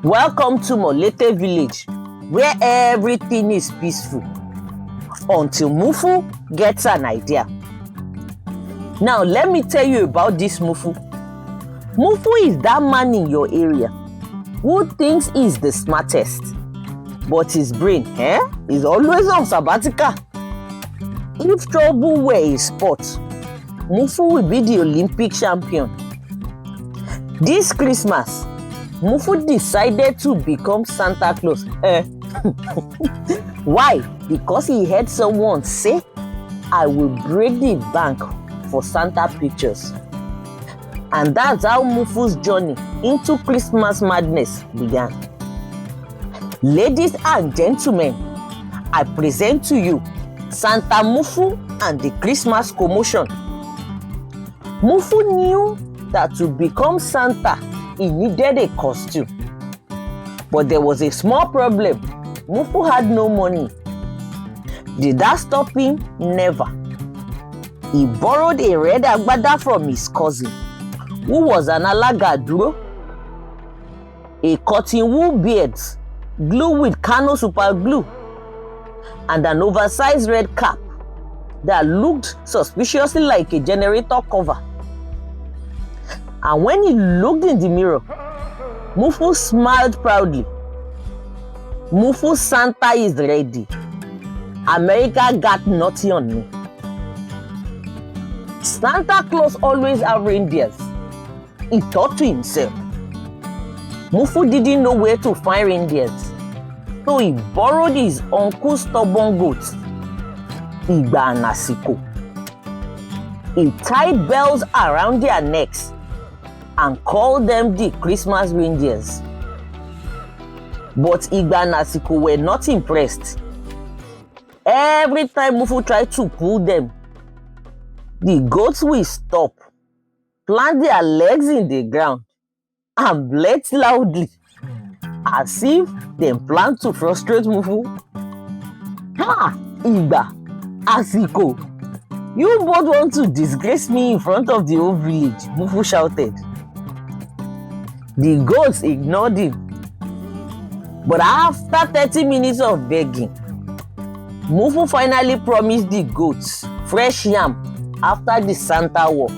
Welcome to Molete Village, where everything is peaceful until Mufu gets an idea. Now let me tell you about this Mufu. Mufu is that man in your area who thinks he's the smartest, but his brain is always on sabbatical. If trouble were a sport, Mufu will be the Olympic champion. This Christmas, Mufu decided to become Santa Claus. Why? Because he heard someone say, "I will break the bank for Santa pictures." And that's how Mufu's journey into Christmas madness began. Ladies and gentlemen, I present to you Santa Mufu and the Christmas Commotion. Mufu knew that to become Santa, he needed a costume. But there was a small problem. Mufu had no money. Did that stop him? Never. He borrowed a red agbada from his cousin, who was an alagaduro, a cotton wool beard glued with Kano super glue, and an oversized red cap that looked suspiciously like a generator cover. And when he looked in the mirror, Mufu smiled proudly. Mufu, Santa is ready. America got nothing on me. Santa Claus always have reindeers, he thought to himself. Mufu didn't know where to find reindeers, so he borrowed his uncle's stubborn goats, Igba and Asiko. He tied bells around their necks and called them the Christmas reindeers. But Igba and Asiko were not impressed. Every time Mufu tried to pull them, the goats will stop, plant their legs in the ground, and bleat loudly, as if they planned to frustrate Mufu. "Ha! Igba, Asiko, you both want to disgrace me in front of the whole village," Mufu shouted. The goats ignored him. But after 30 minutes of begging, Mufu finally promised the goats fresh yam after the Santa walk.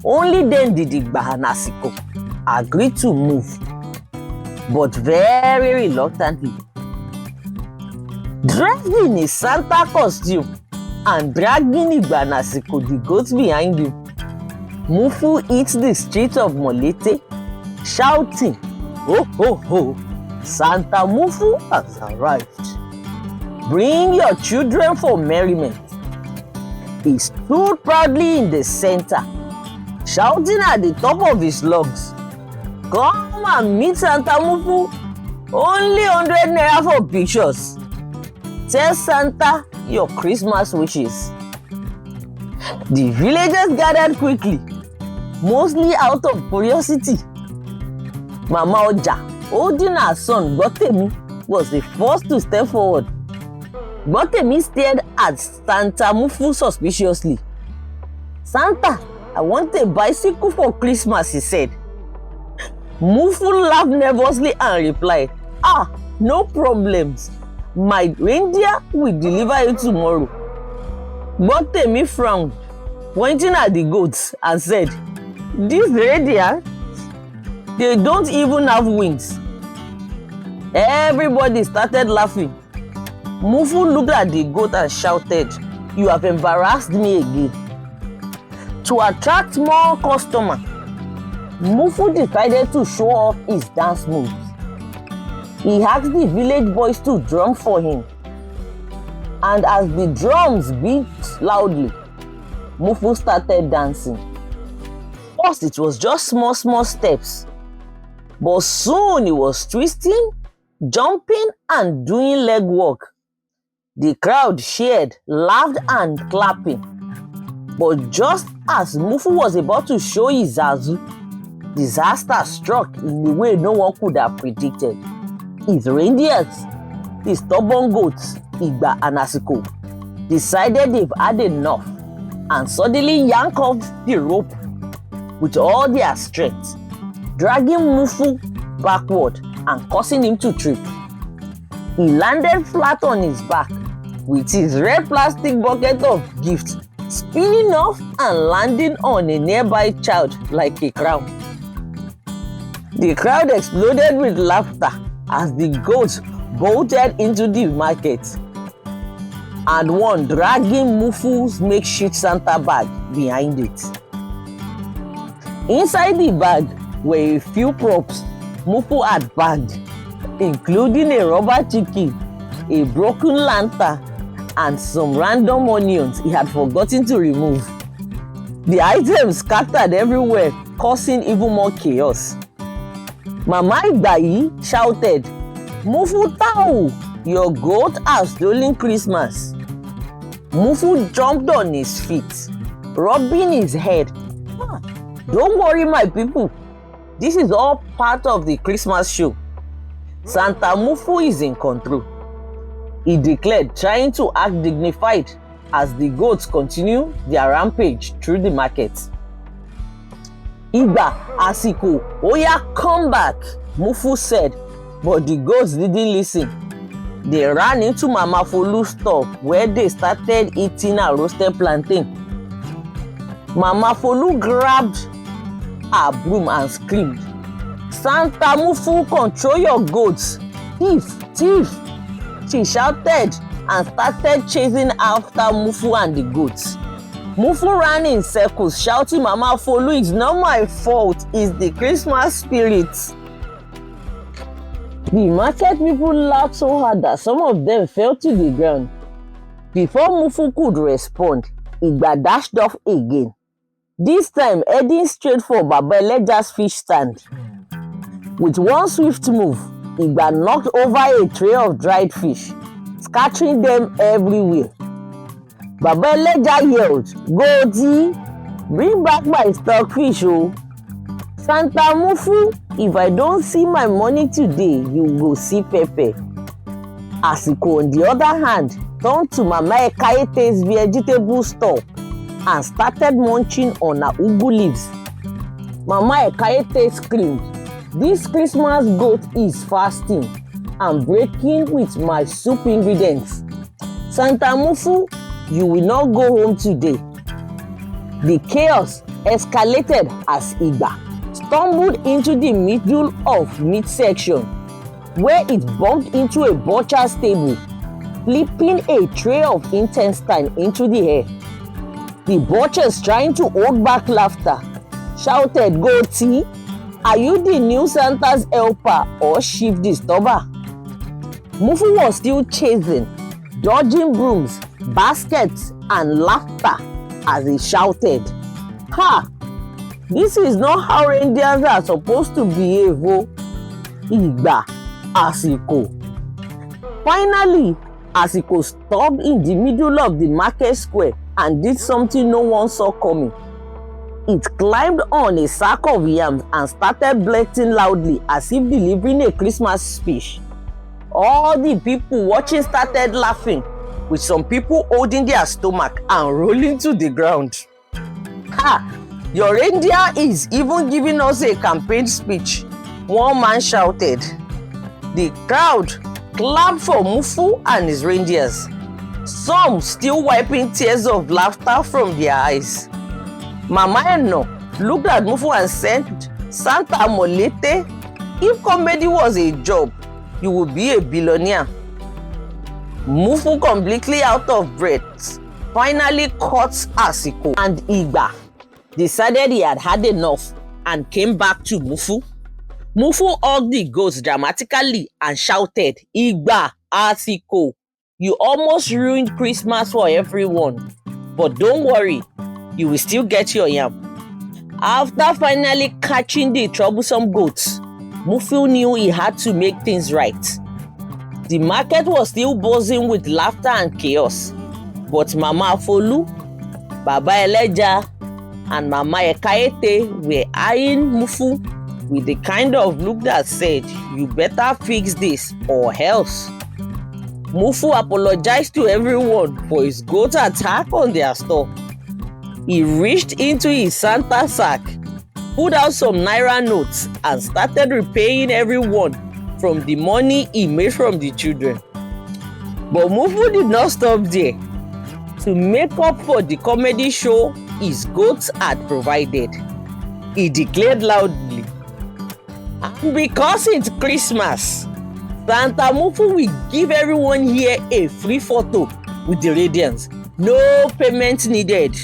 Only then did Igba and Asiko agree to move, but very reluctantly. Dressed in his Santa costume and dragging Igba and Asiko, the goats behind him, Mufu hit the streets of Molete, shouting, "Ho ho ho! Santa Mufu has arrived. Bring your children for merriment." He stood proudly in the center, shouting at the top of his lungs, "Come and meet Santa Mufu. Only 100 naira for pictures. Tell Santa your Christmas wishes." The villagers gathered quickly, mostly out of curiosity. Mama Oja, holding her son Gbotemi, was the first to step forward. Gbotemi stared at Santa Mufu suspiciously. "Santa, I want a bicycle for Christmas," he said. Mufu laughed nervously and replied, "No problems. My reindeer will deliver it tomorrow." Gbotemi frowned, pointing at the goats, and said, "These reindeer? They don't even have wings." Everybody started laughing. Mufu looked at the goat and shouted, "You have embarrassed me again." To attract more customers, Mufu decided to show off his dance moves. He asked the village boys to drum for him. And as the drums beat loudly, Mufu started dancing. First, it was just small steps. But soon he was twisting, jumping, and doing leg work. The crowd cheered, laughed, and clapping. But just as Mufu was about to show his zazu, disaster struck in a way no one could have predicted. His reindeers, the stubborn goats, Igba and Asiko, decided they've had enough and suddenly yanked off the rope with all their strength, dragging Mufu backward and causing him to trip. He landed flat on his back with his red plastic bucket of gifts spinning off and landing on a nearby child like a crown. The crowd exploded with laughter as the goats bolted into the market, and one dragging Mufu's makeshift Santa bag behind it. Inside the bag were a few props Mufu had bagged, including a rubber chicken, a broken lantern, and some random onions he had forgotten to remove. The items scattered everywhere, causing even more chaos. Mama Igbayi shouted, "Mufu Tao, your goat has stolen Christmas." Mufu jumped on his feet, rubbing his head. "Don't worry, my people. This is all part of the Christmas show. Santa Mufu is in control," he declared, trying to act dignified as the goats continue their rampage through the market. "Igba, Asiko, oya, come back," Mufu said, but the goats didn't listen. They ran into Mama Folu's store where they started eating her roasted plantain. Mama Folu grabbed her broom and screamed, "Santa Mufu, control your goats! Thief! Thief!" She shouted and started chasing after Mufu and the goats. Mufu ran in circles, shouting, "Mama Folu, it's not my fault, it's the Christmas spirit." The market people laughed so hard that some of them fell to the ground. Before Mufu could respond, Igba dashed off again, this time heading straight for Baba Eleja's fish stand. With one swift move, Igba knocked over a tray of dried fish, scattering them everywhere. Baba Eleja yelled, "Goaty, bring back my stockfish, oh! Santa Mufu, if I don't see my money today, you go see pepper." Asiko, on the other hand, turned to Mama Ekaete's vegetable store and started munching on her ugu leaves. Mama Ekaete screamed, "This Christmas goat is fasting and breaking with my soup ingredients. Santa Mufu, you will not go home today." The chaos escalated as Igba stumbled into the middle of meat section, where it bumped into a butcher's table, flipping a tray of intestine into the air. The butchers, trying to hold back laughter, shouted, "Goaty, are you the new Santa's helper or shift disturber?" Mufu was still chasing, dodging brooms, baskets, and laughter as he shouted, "Ha! This is not how reindeers are supposed to behave, oh! Igba, Asiko." Finally, Asiko stopped in the middle of the market square and did something no one saw coming. It climbed on a sack of yams and started blurting loudly as if delivering a Christmas speech. All the people watching started laughing, with some people holding their stomach and rolling to the ground. "Ha! Your reindeer is even giving us a campaign speech," one man shouted. The crowd clapped for Mufu and his reindeers, some still wiping tears of laughter from their eyes. Mama Eno looked at Mufu and said, "Santa Molete, if comedy was a job, you would be a billionaire." Mufu, completely out of breath, finally caught Asiko, and Igba decided he had had enough and came back to Mufu. Mufu hugged the goats dramatically and shouted, "Igba, Asiko, you almost ruined Christmas for everyone. But don't worry, you will still get your yam." After finally catching the troublesome goats, Mufu knew he had to make things right. The market was still buzzing with laughter and chaos, but Mama Folu, Baba Eleja, and Mama Ekaete were eyeing Mufu with the kind of look that said, "You better fix this or else." Mufu apologized to everyone for his goat attack on their store. He reached into his Santa sack, pulled out some Naira notes, and started repaying everyone from the money he made from the children. But Mufu did not stop there. To make up for the comedy show his goats had provided, he declared loudly, "And because it's Christmas, Santa Mufu will give everyone here a free photo with the radiance. No payment needed."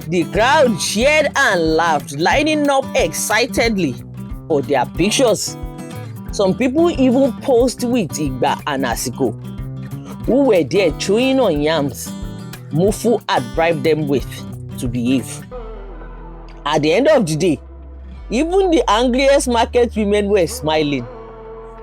The crowd cheered and laughed, lining up excitedly for their pictures. Some people even posed with Igba and Asiko, who were there chewing on yams Mufu had bribed them with to behave. At the end of the day, even the angriest market women were smiling,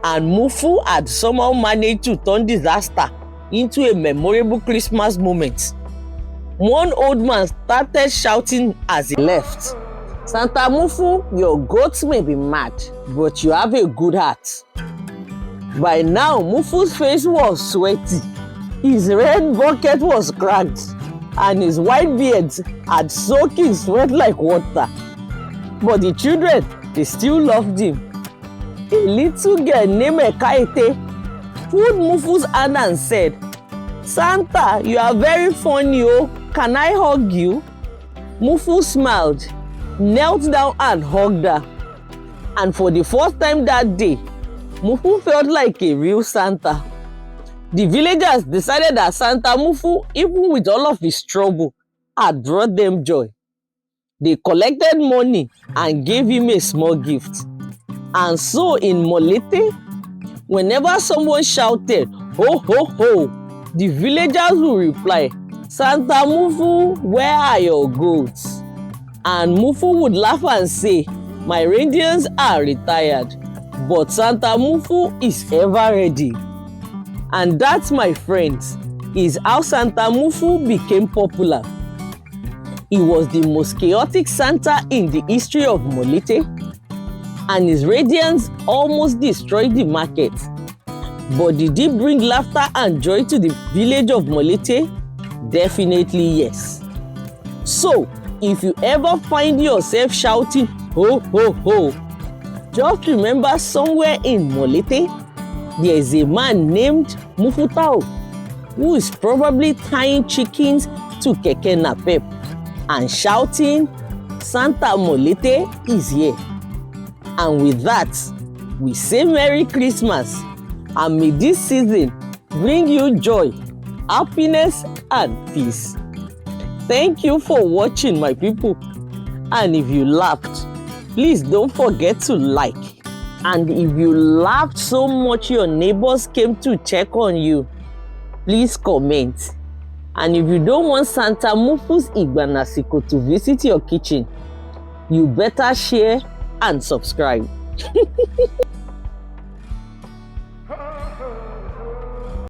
and Mufu had somehow managed to turn disaster into a memorable Christmas moment. One old man started shouting as he left, "Santa Mufu, your goats may be mad, but you have a good heart." By now, Mufu's face was sweaty, his red bucket was cracked, and his white beard had soaked in sweat like water. But the children, they still loved him. A little girl named Ekaete pulled Mufu's hand and said, "Santa, you are very funny, oh. Can I hug you?" Mufu smiled, knelt down and hugged her. And for the first time that day, Mufu felt like a real Santa. The villagers decided that Santa Mufu, even with all of his trouble, had brought them joy. They collected money and gave him a small gift. And so in Molete, whenever someone shouted, "Ho, ho, ho," the villagers will reply, "Santa Mufu, where are your goats?" And Mufu would laugh and say, "My reindeers are retired, but Santa Mufu is ever ready." And that, my friends, is how Santa Mufu became popular. He was the most chaotic Santa in the history of Molete, and his radiance almost destroyed the market. But did he bring laughter and joy to the village of Molete? Definitely yes. So, if you ever find yourself shouting, "Ho, ho, ho," just remember somewhere in Molete, there is a man named Mufutao who is probably tying chickens to keke napep and shouting, "Santa Molete is here." And with that, we say Merry Christmas, and may this season bring you joy, happiness, and peace. Thank you for watching, my people. And if you laughed, please don't forget to like. And if you laughed so much your neighbors came to check on you, please comment. And if you don't want Santa Mufu's Igba and Asiko to visit your kitchen, you better share and subscribe.